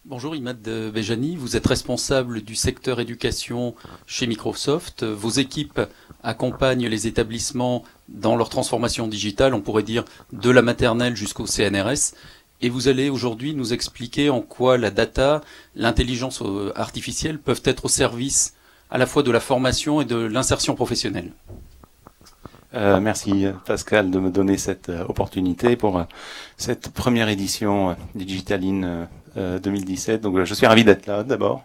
Bonjour Imad Bejani, vous êtes responsable du secteur éducation chez Microsoft. Vos équipes accompagnent les établissements dans leur transformation digitale, on pourrait dire de la maternelle jusqu'au CNRS. Et vous allez aujourd'hui nous expliquer en quoi la data, l'intelligence artificielle peuvent être au service à la fois de la formation et de l'insertion professionnelle. Merci Pascal de me donner cette opportunité pour cette première édition Digitaline 2017. Donc je suis ravi d'être là d'abord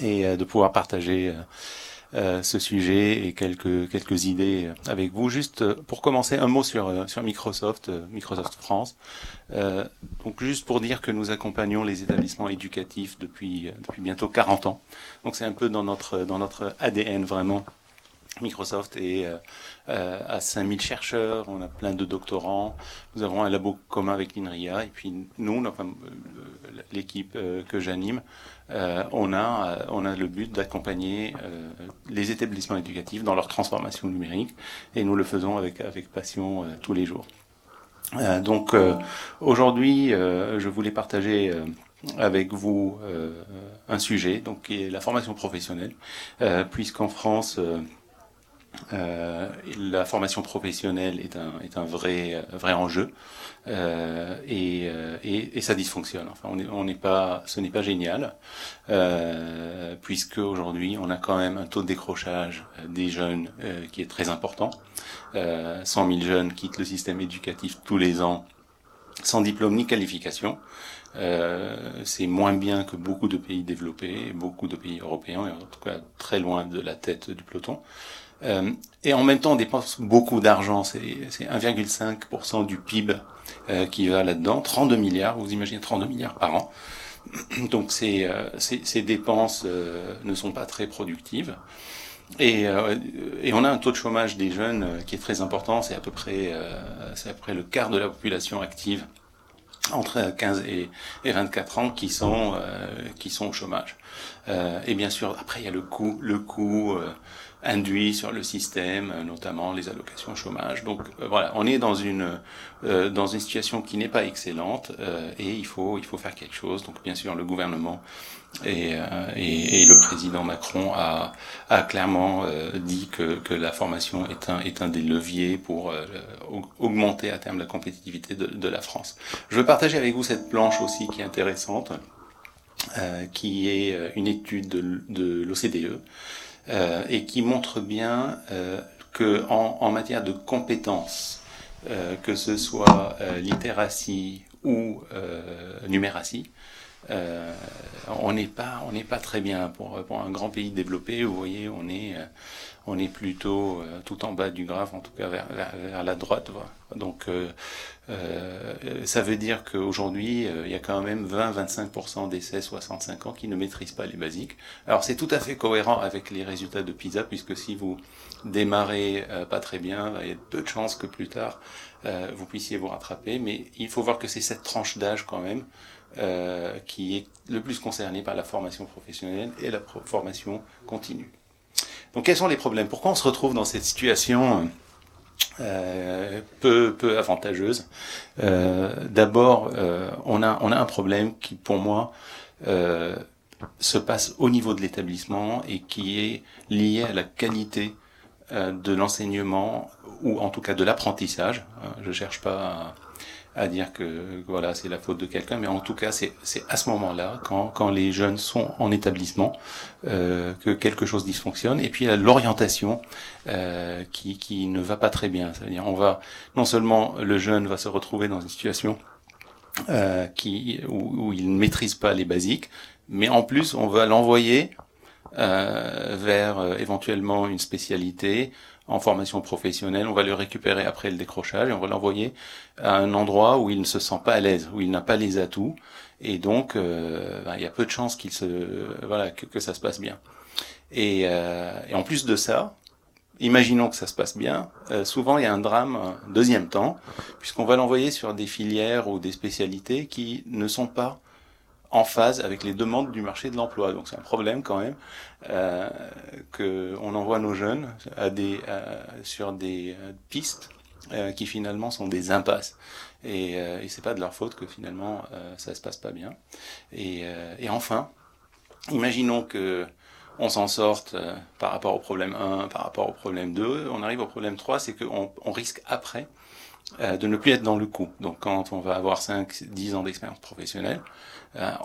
et de pouvoir partager ce sujet et quelques idées avec vous. Juste pour commencer, un mot sur Microsoft France. Donc juste pour dire que nous accompagnons les établissements éducatifs depuis bientôt 40 ans. Donc c'est un peu dans notre ADN vraiment. Microsoft est à 5000 chercheurs, on a plein de doctorants, nous avons un labo commun avec l'INRIA, et puis nous, l'équipe que j'anime, on a le but d'accompagner les établissements éducatifs dans leur transformation numérique, et nous le faisons avec passion tous les jours. Donc aujourd'hui, je voulais partager avec vous un sujet, donc qui est la formation professionnelle, puisqu'en France la formation professionnelle est un vrai enjeu et ça dysfonctionne. Enfin, ce n'est pas génial puisque aujourd'hui on a quand même un taux de décrochage des jeunes qui est très important. 100 000 jeunes quittent le système éducatif tous les ans sans diplôme ni qualification. C'est moins bien que beaucoup de pays développés, beaucoup de pays européens, et en tout cas très loin de la tête du peloton. Et en même temps, on dépense beaucoup d'argent. C'est 1,5% du PIB qui va là-dedans. 32 milliards, vous imaginez 32 milliards par an. Donc ces dépenses ne sont pas très productives. Et on a un taux de chômage des jeunes qui est très important. C'est à peu près le quart de la population active entre 15 et 24 ans qui sont au chômage. Et bien sûr, après il y a le coût induit sur le système, notamment les allocations chômage. Donc voilà, on est dans une situation qui n'est pas excellente et il faut faire quelque chose. Donc bien sûr, le gouvernement et le président Macron a clairement dit que la formation est un des leviers pour augmenter à terme la compétitivité de la France. Je veux partager avec vous cette planche aussi qui est intéressante, qui est une étude de l'OCDE. Et qui montre bien que en matière de compétences, que ce soit littératie ou numératie, on n'est pas très bien pour un grand pays développé. Vous voyez, on est plutôt tout en bas du graphe, en tout cas vers la droite. Donc ça veut dire qu'aujourd'hui il y a quand même 20-25% des 16-65 ans qui ne maîtrisent pas les basiques. Alors c'est tout à fait cohérent avec les résultats de PISA, puisque si vous démarrez pas très bien, il y a peu de chances que plus tard vous puissiez vous rattraper. Mais il faut voir que c'est cette tranche d'âge quand même qui est le plus concernée par la formation professionnelle et la formation continue. Donc quels sont les problèmes? Pourquoi on se retrouve dans cette situation peu avantageuse? D'abord, on a un problème qui, pour moi, se passe au niveau de l'établissement et qui est lié à la qualité de l'enseignement ou en tout cas de l'apprentissage. Je cherche pas à dire que voilà c'est la faute de quelqu'un, mais en tout cas c'est à ce moment-là quand les jeunes sont en établissement que quelque chose dysfonctionne. Et puis il y a l'orientation qui ne va pas très bien. C'est-à-dire non seulement le jeune va se retrouver dans une situation où il ne maîtrise pas les basiques, mais en plus on va l'envoyer vers éventuellement une spécialité en formation professionnelle. On va le récupérer après le décrochage et on va l'envoyer à un endroit où il ne se sent pas à l'aise, où il n'a pas les atouts, et donc il y a peu de chances que ça se passe bien. Et en plus de ça, imaginons que ça se passe bien, souvent il y a un drame deuxième temps, puisqu'on va l'envoyer sur des filières ou des spécialités qui ne sont pas en phase avec les demandes du marché de l'emploi. Donc c'est un problème quand même que on envoie nos jeunes sur des pistes qui finalement sont des impasses. Et c'est pas de leur faute que finalement ça se passe pas bien. Et enfin, imaginons que on s'en sorte par rapport au problème 1, par rapport au problème 2, on arrive au problème 3, c'est qu'on risque après de ne plus être dans le coup. Donc quand on va avoir 5-10 ans d'expérience professionnelle,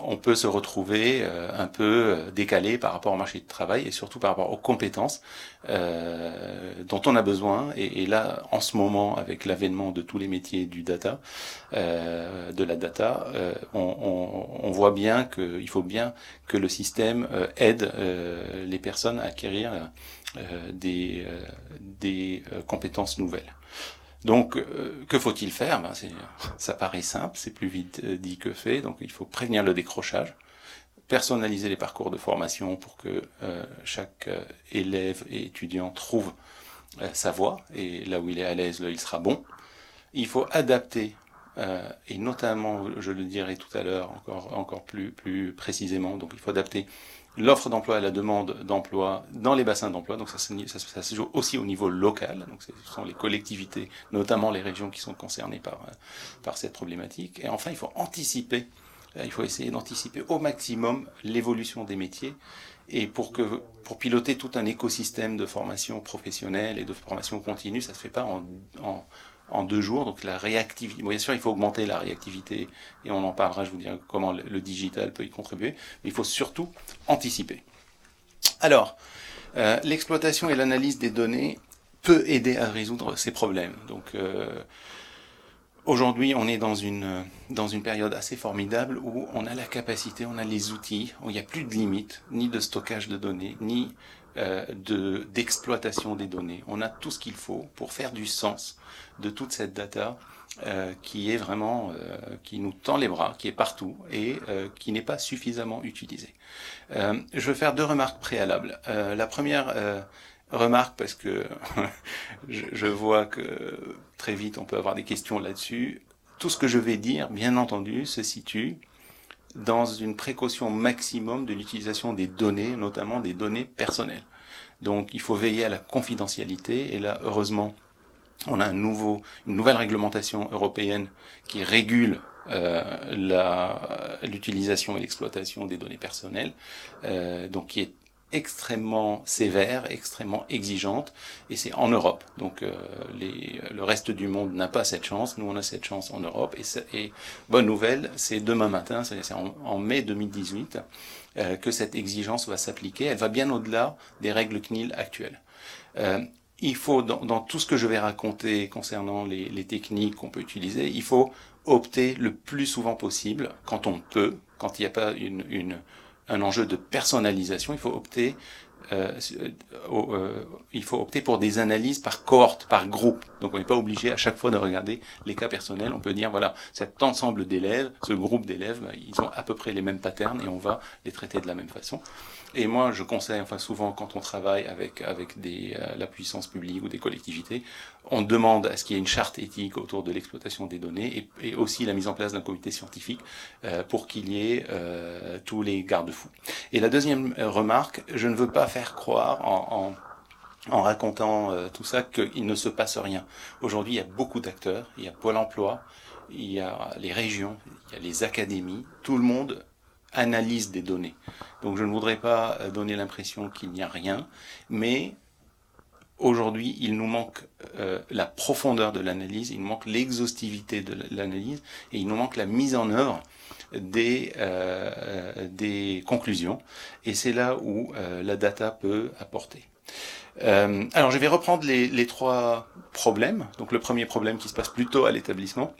on peut se retrouver un peu décalé par rapport au marché du travail et surtout par rapport aux compétences dont on a besoin. Et là, en ce moment, avec l'avènement de tous les métiers du data, de la data, on voit bien qu'il faut bien que le système aide les personnes à acquérir des compétences nouvelles. Donc, que faut-il faire? Ça paraît simple, c'est plus vite dit que fait. Donc, il faut prévenir le décrochage, personnaliser les parcours de formation pour que chaque élève et étudiant trouve sa voie, et là où il est à l'aise, là, il sera bon. Il faut adapter, et notamment, je le dirai tout à l'heure encore plus précisément, donc il faut adapter l'offre d'emploi à la demande d'emploi dans les bassins d'emploi. Donc ça se joue aussi au niveau local. Donc ce sont les collectivités, notamment les régions, qui sont concernées par cette problématique. Et enfin, il faut anticiper. Il faut essayer d'anticiper au maximum l'évolution des métiers. Et pour piloter tout un écosystème de formation professionnelle et de formation continue, ça se fait pas en 2 jours. Donc la réactivité, bon, bien sûr il faut augmenter la réactivité, et on en parlera, je vous dirai comment le digital peut y contribuer, mais il faut surtout anticiper. Alors, l'exploitation et l'analyse des données peut aider à résoudre ces problèmes. Donc aujourd'hui on est dans une période assez formidable où on a la capacité, on a les outils, où il n'y a plus de limites, ni de stockage de données, ni d'exploitation des données. On a tout ce qu'il faut pour faire du sens de toute cette data qui est vraiment, qui nous tend les bras, qui est partout et qui n'est pas suffisamment utilisée. Je veux faire 2 remarques préalables. La première remarque, parce que je vois que très vite on peut avoir des questions là-dessus. Tout ce que je vais dire, bien entendu, se situe dans une précaution maximum de l'utilisation des données, notamment des données personnelles. Donc il faut veiller à la confidentialité, et là, heureusement, on a une nouvelle réglementation européenne qui régule l'utilisation et l'exploitation des données personnelles, donc qui est extrêmement sévère, extrêmement exigeante, et c'est en Europe. Donc le reste du monde n'a pas cette chance, nous on a cette chance en Europe, et bonne nouvelle, c'est demain matin, c'est en mai 2018, que cette exigence va s'appliquer. Elle va bien au-delà des règles CNIL actuelles. Il faut, dans tout ce que je vais raconter concernant les techniques qu'on peut utiliser, il faut opter le plus souvent possible, quand on peut, quand il n'y a pas un enjeu de personnalisation, il faut opter pour des analyses par cohorte, par groupe. Donc on n'est pas obligé à chaque fois de regarder les cas personnels. On peut dire, voilà, cet ensemble d'élèves, ce groupe d'élèves, ils ont à peu près les mêmes patterns et on va les traiter de la même façon. Et moi, je conseille, souvent quand on travaille avec la puissance publique ou des collectivités, on demande à ce qu'il y ait une charte éthique autour de l'exploitation des données, et aussi la mise en place d'un comité scientifique pour qu'il y ait tous les garde-fous. Et la deuxième remarque, je ne veux pas faire croire en racontant tout ça qu'il ne se passe rien. Aujourd'hui, il y a beaucoup d'acteurs, il y a Pôle emploi, il y a les régions, il y a les académies, tout le monde analyse des données. Donc je ne voudrais pas donner l'impression qu'il n'y a rien, mais aujourd'hui, il nous manque la profondeur de l'analyse, il nous manque l'exhaustivité de l'analyse, et il nous manque la mise en œuvre des conclusions. Et c'est là où la data peut apporter. Alors je vais reprendre les 3 problèmes. Donc le premier problème qui se passe plutôt à l'établissement,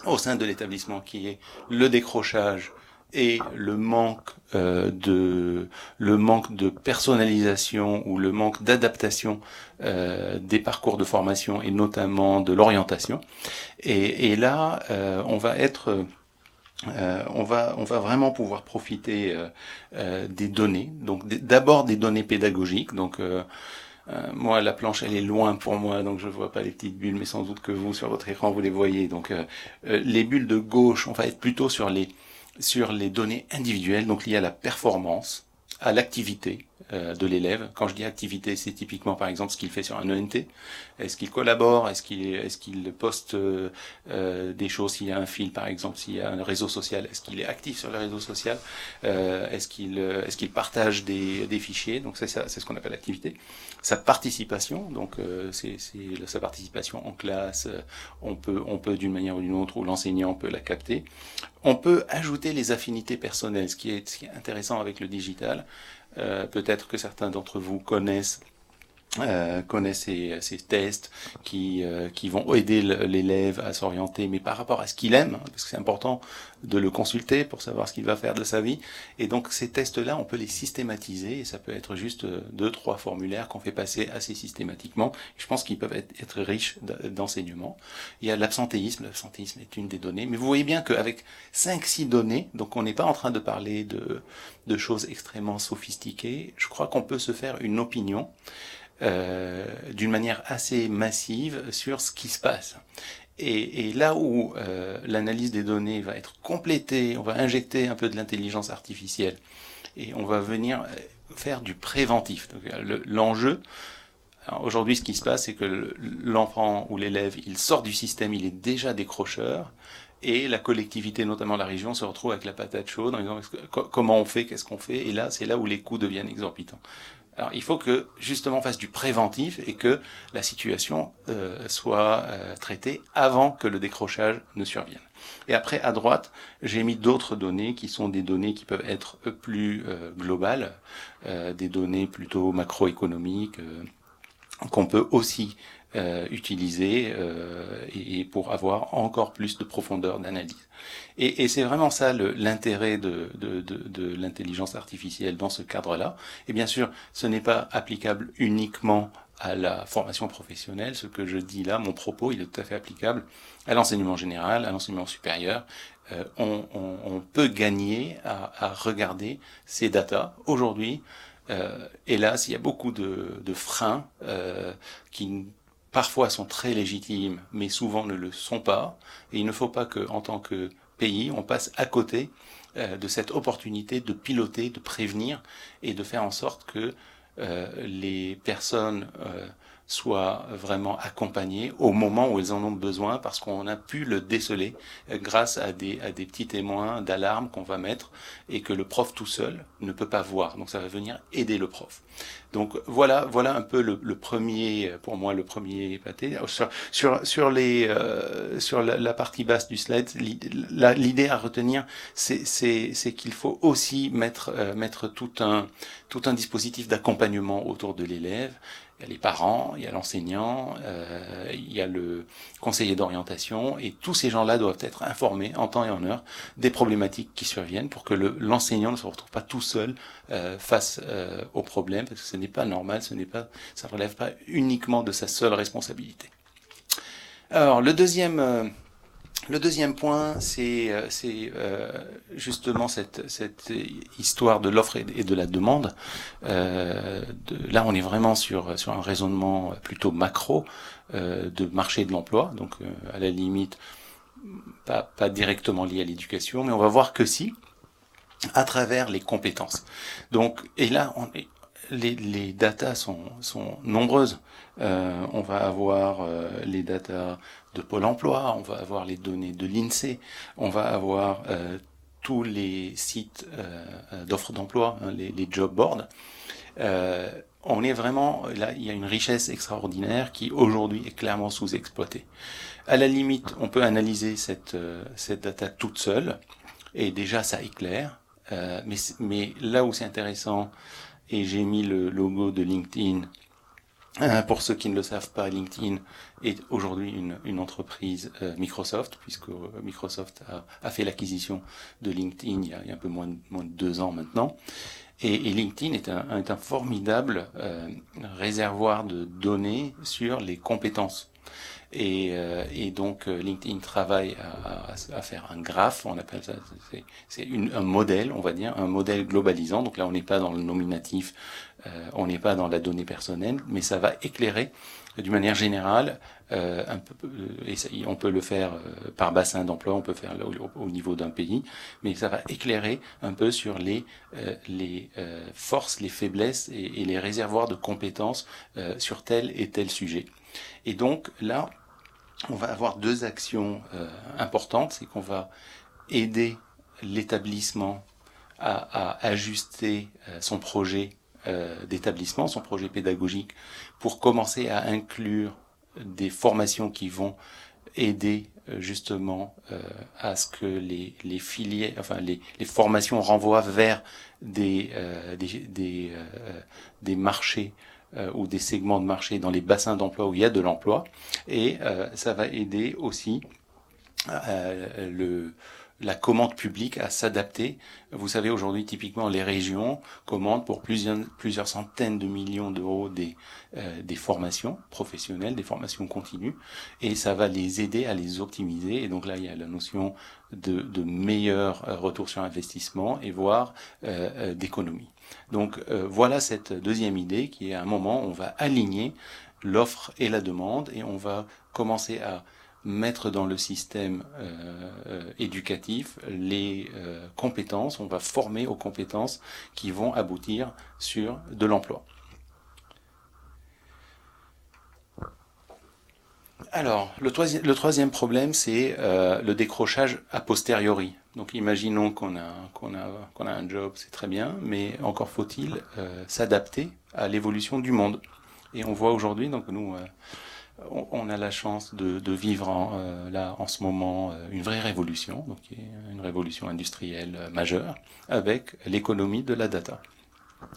au sein de l'établissement, qui est le décrochage et le manque de personnalisation ou le manque d'adaptation des parcours de formation et notamment de l'orientation. Et là, on va vraiment pouvoir profiter des données. Donc d'abord des données pédagogiques. Donc moi, la planche, elle est loin pour moi, donc je ne vois pas les petites bulles, mais sans doute que vous, sur votre écran, vous les voyez. Donc les bulles de gauche, on va être plutôt sur les données individuelles, donc liées à la performance, à l'activité, de l'élève. Quand je dis activité, c'est typiquement par exemple ce qu'il fait sur un ENT. Est-ce qu'il collabore? Est-ce qu'il poste des choses s'il y a un fil par exemple, s'il y a un réseau social? Est-ce qu'il est actif sur le réseau social? Est-ce qu'il partage des fichiers? Donc c'est ça, c'est ce qu'on appelle l'activité. Sa participation, donc c'est sa participation en classe. On peut d'une manière ou d'une autre, ou l'enseignant peut la capter. On peut ajouter les affinités personnelles, ce qui est intéressant avec le digital. Peut-être que certains d'entre vous connaissent ces tests qui vont aider l'élève à s'orienter, mais par rapport à ce qu'il aime, parce que c'est important de le consulter pour savoir ce qu'il va faire de sa vie. Et donc ces tests-là, on peut les systématiser, et ça peut être juste 2-3 formulaires qu'on fait passer assez systématiquement. Je pense qu'ils peuvent être riches d'enseignement. Il y a l'absentéisme. L'absentéisme est une des données, mais vous voyez bien qu'avec 5-6 données, donc on n'est pas en train de parler de choses extrêmement sophistiquées. Je crois qu'on peut se faire une opinion d'une manière assez massive sur ce qui se passe. Et là où l'analyse des données va être complétée, on va injecter un peu de l'intelligence artificielle et on va venir faire du préventif. Donc, l'enjeu, aujourd'hui ce qui se passe, c'est que l'enfant ou l'élève, il sort du système, il est déjà décrocheur, et la collectivité, notamment la région, se retrouve avec la patate chaude en disant comment on fait, qu'est-ce qu'on fait, et là c'est là où les coûts deviennent exorbitants. Alors il faut que justement on fasse du préventif et que la situation soit traitée avant que le décrochage ne survienne. Et après à droite, j'ai mis d'autres données qui sont des données qui peuvent être plus globales, des données plutôt macroéconomiques qu'on peut aussi utiliser et pour avoir encore plus de profondeur d'analyse. Et c'est vraiment ça l'intérêt de l'intelligence artificielle dans ce cadre-là. Et bien sûr, ce n'est pas applicable uniquement à la formation professionnelle. Ce que je dis là, mon propos, il est tout à fait applicable à l'enseignement général, à l'enseignement supérieur. On peut gagner à regarder ces datas. Aujourd'hui, hélas, il y a beaucoup de freins qui parfois sont très légitimes, mais souvent ne le sont pas. Et il ne faut pas que, en tant que pays, on passe à côté de cette opportunité de piloter, de prévenir et de faire en sorte que les personnes soient vraiment accompagnées au moment où elles en ont besoin, parce qu'on a pu le déceler grâce à des petits témoins d'alarme qu'on va mettre et que le prof tout seul ne peut pas voir. Donc ça va venir aider le prof. Donc voilà un peu le premier, pour moi, le premier pâté. Sur la partie basse du slide, l'idée à retenir, c'est qu'il faut aussi mettre tout un dispositif d'accompagnement autour de l'élève. Il y a les parents, il y a l'enseignant, il y a le conseiller d'orientation, et tous ces gens-là doivent être informés en temps et en heure des problématiques qui surviennent pour que l'enseignant ne se retrouve pas tout seul face aux problèmes, parce que ce n'est pas normal, ça ne relève pas uniquement de sa seule responsabilité. Alors le deuxième point, c'est justement cette histoire de l'offre et de la demande. Là, on est vraiment sur un raisonnement plutôt macro de marché de l'emploi, donc à la limite pas directement lié à l'éducation, mais on va voir que si, à travers les compétences. Donc, et là, les datas sont nombreuses. On va avoir les datas de Pôle emploi, on va avoir les données de l'INSEE, on va avoir tous les sites d'offres d'emploi, les job boards. On est vraiment, là, il y a une richesse extraordinaire qui aujourd'hui est clairement sous-exploitée. À la limite, on peut analyser cette data toute seule, et déjà ça éclaire. Mais là où c'est intéressant, et j'ai mis le logo de LinkedIn. Pour ceux qui ne le savent pas, LinkedIn est aujourd'hui une entreprise Microsoft, puisque Microsoft a fait l'acquisition de LinkedIn il y a un peu moins de 2 ans maintenant. Et LinkedIn est un formidable réservoir de données sur les compétences. Et donc LinkedIn travaille à faire un graphe, on appelle ça, c'est un modèle, on va dire, un modèle globalisant. Donc là, on n'est pas dans le nominatif, on n'est pas dans la donnée personnelle, mais ça va éclairer d'une manière générale, on peut le faire par bassin d'emploi, on peut faire au niveau d'un pays, mais ça va éclairer un peu sur les forces, les faiblesses et les réservoirs de compétences sur tel et tel sujet. Et donc là, on va avoir deux actions importantes, c'est qu'on va aider l'établissement à ajuster son projet d'établissement, son projet pédagogique, pour commencer à inclure des formations qui vont aider justement à ce que les filières, enfin les formations renvoient vers des marchés ou des segments de marché dans les bassins d'emploi où il y a de l'emploi, et ça va aider aussi la commande publique à s'adapter. Vous savez, aujourd'hui, typiquement, les régions commandent pour plusieurs centaines de millions d'euros des formations professionnelles, des formations continues, et ça va les aider à les optimiser. Et donc là, il y a la notion de meilleur retour sur investissement et voire d'économie. Donc voilà cette deuxième idée qui est à un moment où on va aligner l'offre et la demande, et on va commencer à mettre dans le système éducatif les compétences, on va former aux compétences qui vont aboutir sur de l'emploi. Alors, le troisième problème, c'est le décrochage a posteriori. Donc, imaginons qu'on a un job, c'est très bien, mais encore faut-il s'adapter à l'évolution du monde. Et on voit aujourd'hui, donc nous, on a la chance de vivre en ce moment une vraie révolution, donc une révolution industrielle majeure, avec l'économie de la data.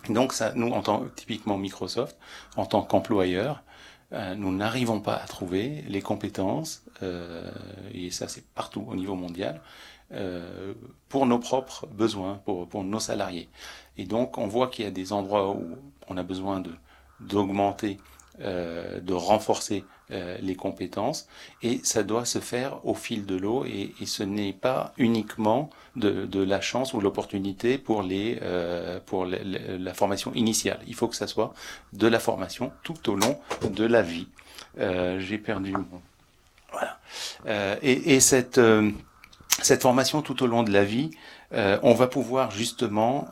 Donc, ça, nous, typiquement Microsoft, en tant qu'employeur, nous n'arrivons pas à trouver les compétences, et ça c'est partout au niveau mondial, pour nos propres besoins, pour nos salariés. Et donc on voit qu'il y a des endroits où on a besoin d'augmenter, de renforcer les compétences, et ça doit se faire au fil de l'eau, et ce n'est pas uniquement de la chance ou l'opportunité pour la formation initiale. Il faut que ça soit de la formation tout au long de la vie. J'ai perdu mon... Voilà. Et cette formation tout au long de la vie, on va pouvoir justement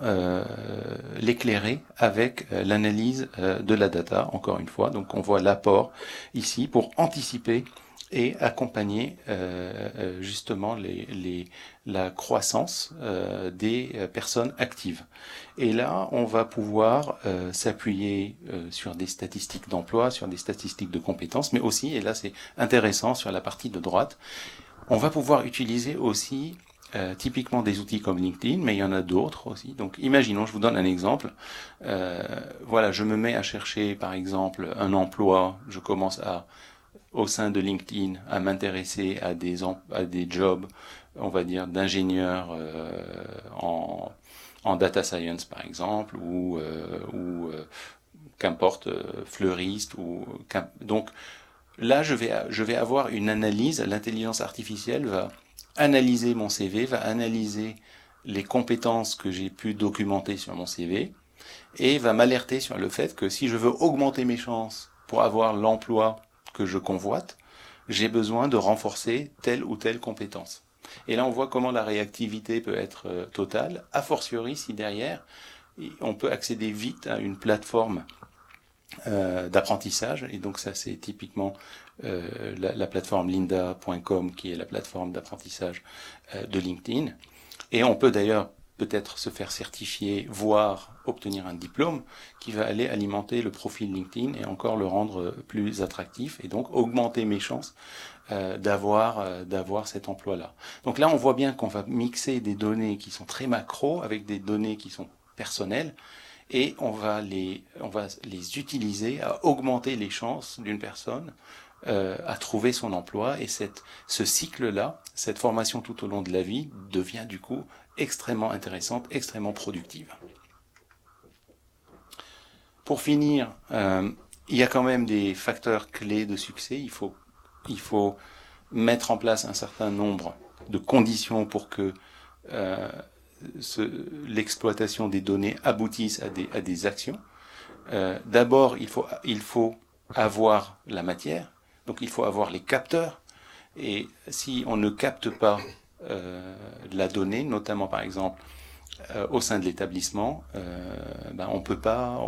l'éclairer avec l'analyse de la data, encore une fois. Donc on voit l'apport ici pour anticiper et accompagner justement la croissance des personnes actives. Et là, on va pouvoir s'appuyer sur des statistiques d'emploi, sur des statistiques de compétences, mais aussi, et là c'est intéressant sur la partie de droite, on va pouvoir utiliser aussi typiquement des outils comme LinkedIn, mais il y en a d'autres aussi. Donc imaginons, je vous donne un exemple. Voilà, je me mets à chercher par exemple un emploi, je commence au sein de LinkedIn à m'intéresser à des jobs, on va dire, d'ingénieurs en data science par exemple, ou qu'importe, fleuriste, donc là je vais avoir une analyse. L'intelligence artificielle va analyser mon CV, va analyser les compétences que j'ai pu documenter sur mon CV, et va m'alerter sur le fait que si je veux augmenter mes chances pour avoir l'emploi que je convoite, j'ai besoin de renforcer telle ou telle compétence. Et là, on voit comment la réactivité peut être totale, a fortiori si derrière, on peut accéder vite à une plateforme d'apprentissage. Et donc ça, c'est typiquement la plateforme lynda.com, qui est la plateforme d'apprentissage de LinkedIn. Et on peut d'ailleurs peut-être se faire certifier, voire obtenir un diplôme qui va aller alimenter le profil LinkedIn et encore le rendre plus attractif, et donc augmenter mes chances d'avoir cet emploi-là. Donc là, on voit bien qu'on va mixer des données qui sont très macro avec des données qui sont personnelles, et on va les utiliser à augmenter les chances d'une personne à trouver son emploi. Et ce cycle-là, cette formation tout au long de la vie, devient du coup extrêmement intéressante, extrêmement productive. Pour finir, il y a quand même des facteurs clés de succès. Il faut mettre en place un certain nombre de conditions pour que l'exploitation des données aboutisse à des actions. D'abord, il faut avoir la matière, donc il faut avoir les capteurs. Et si on ne capte pas la donnée, notamment par exemple au sein de l'établissement, on peut pas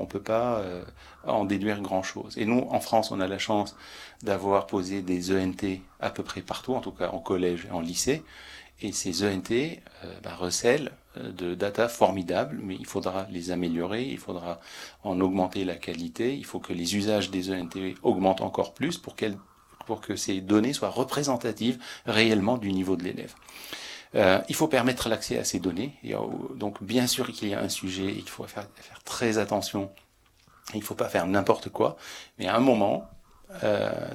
en déduire grand chose. Et nous, en France, on a la chance d'avoir posé des ENT à peu près partout, en tout cas en collège et en lycée. Et ces ENT recèlent de data formidables, mais il faudra les améliorer, il faudra en augmenter la qualité, il faut que les usages des ENT augmentent encore plus pour que ces données soient représentatives réellement du niveau de l'élève. Il faut permettre l'accès à ces données. Et donc, bien sûr qu'il y a un sujet, il faut faire très attention. Il ne faut pas faire n'importe quoi. Mais à un moment,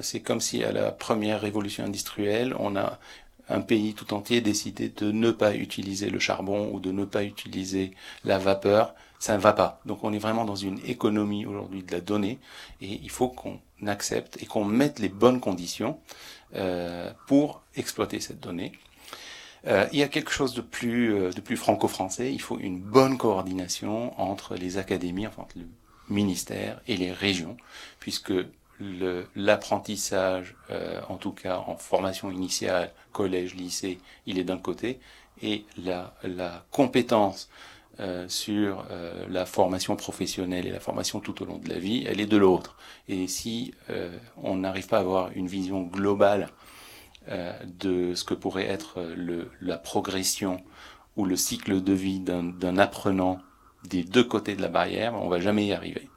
c'est comme si à la première révolution industrielle, on a un pays tout entier décidé de ne pas utiliser le charbon ou de ne pas utiliser la vapeur. Ça ne va pas. Donc, on est vraiment dans une économie aujourd'hui de la donnée. Et il faut qu'on accepte et qu'on mette les bonnes conditions pour exploiter cette donnée. Il y a quelque chose de plus franco-français. Il faut une bonne coordination entre les académies, enfin entre le ministère et les régions, puisque l'apprentissage, en tout cas en formation initiale, collège, lycée, il est d'un côté, et la compétence sur la formation professionnelle et la formation tout au long de la vie, elle est de l'autre. Et si on n'arrive pas à avoir une vision globale de ce que pourrait être la progression ou le cycle de vie d'un apprenant des deux côtés de la barrière, on va jamais y arriver.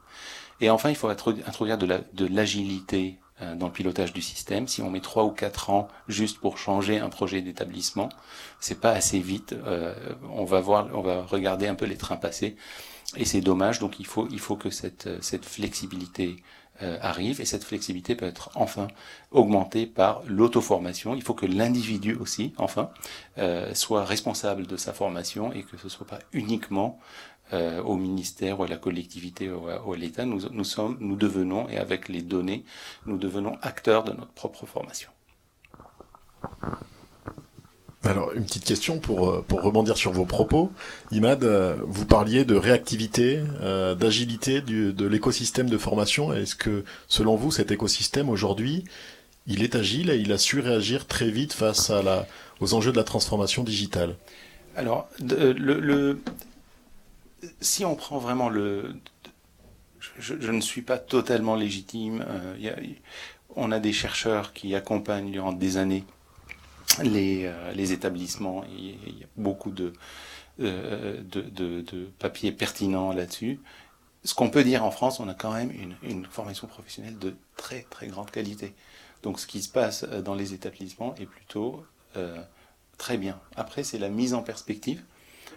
Et enfin, il faut introduire de l'agilité dans le pilotage du système. Si on met 3 ou 4 ans juste pour changer un projet d'établissement, c'est pas assez vite. On va regarder un peu les trains passés, et c'est dommage. Donc il faut que cette flexibilité arrive, et cette flexibilité peut être enfin augmentée par l'auto-formation. Il faut que l'individu aussi, enfin, soit responsable de sa formation, et que ce soit pas uniquement au ministère ou à la collectivité ou à l'État. Nous devenons, et avec les données, nous devenons acteurs de notre propre formation. Alors, une petite question pour rebondir sur vos propos. Imad, vous parliez de réactivité, d'agilité de l'écosystème de formation. Est-ce que, selon vous, cet écosystème, aujourd'hui, il est agile et il a su réagir très vite face aux enjeux de la transformation digitale? Alors, si on prend vraiment je ne suis pas totalement légitime. On a des chercheurs qui accompagnent durant des années les établissements. Il y a beaucoup de papiers pertinents là-dessus. Ce qu'on peut dire en France, on a quand même une formation professionnelle de très très grande qualité. Donc ce qui se passe dans les établissements est plutôt très bien. Après, c'est la mise en perspective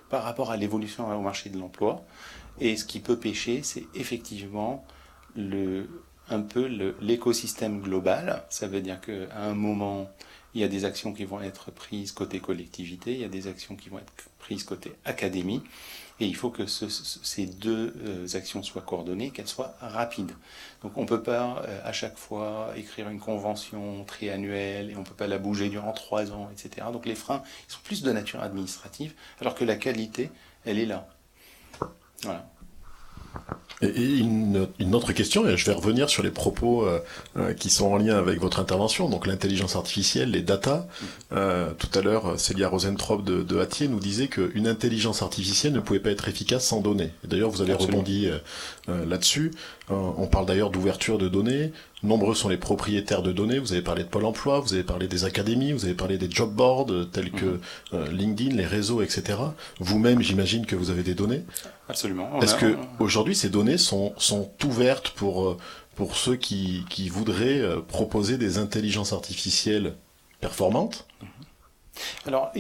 par rapport à l'évolution au marché de l'emploi. Et ce qui peut pêcher, c'est effectivement un peu l'écosystème global. Ça veut dire qu'à un moment, il y a des actions qui vont être prises côté collectivité, il y a des actions qui vont être prises côté académie, et il faut que ces deux actions soient coordonnées, qu'elles soient rapides. Donc on ne peut pas à chaque fois écrire une convention triannuelle, et on ne peut pas la bouger durant 3 ans, etc. Donc les freins, ils sont plus de nature administrative, alors que la qualité, elle est là. Voilà. Et une autre question, et je vais revenir sur les propos qui sont en lien avec votre intervention, donc l'intelligence artificielle, les data. Tout à l'heure, Célia Rosentrop de Hatier nous disait qu'une intelligence artificielle ne pouvait pas être efficace sans données. Et d'ailleurs, vous avez rebondi là-dessus. On parle d'ailleurs d'ouverture de données. Nombreux sont les propriétaires de données. Vous avez parlé de Pôle emploi, vous avez parlé des académies, vous avez parlé des job boards tels que LinkedIn, les réseaux, etc. Vous-même, j'imagine que vous avez des données. Absolument. Est-ce que aujourd'hui ces données sont ouvertes pour ceux qui voudraient proposer des intelligences artificielles performantes? Alors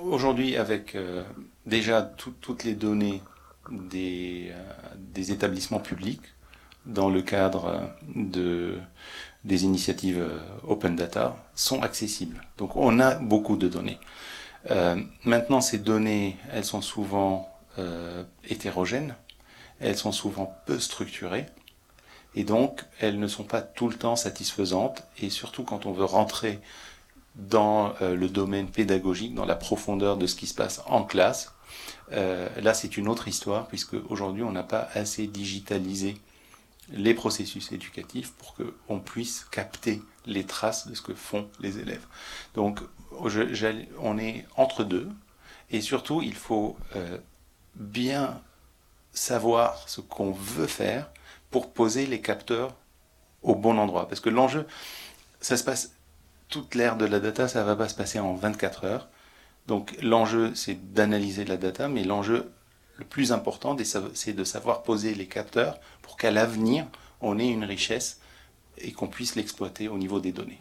aujourd'hui, avec déjà toutes les données des établissements publics, dans le cadre des initiatives Open Data, sont accessibles. Donc on a beaucoup de données. Maintenant, ces données, elles sont souvent hétérogènes, elles sont souvent peu structurées, et donc elles ne sont pas tout le temps satisfaisantes, et surtout quand on veut rentrer dans le domaine pédagogique, dans la profondeur de ce qui se passe en classe, là c'est une autre histoire, puisque aujourd'hui on n'a pas assez digitalisé les processus éducatifs pour qu'on puisse capter les traces de ce que font les élèves. Donc, on est entre deux, et surtout, il faut bien savoir ce qu'on veut faire pour poser les capteurs au bon endroit. Parce que l'enjeu, ça se passe, toute l'ère de la data, ça ne va pas se passer en 24 heures. Donc l'enjeu, c'est d'analyser de la data, mais l'enjeu le plus important, c'est de savoir poser les capteurs pour qu'à l'avenir, on ait une richesse et qu'on puisse l'exploiter au niveau des données.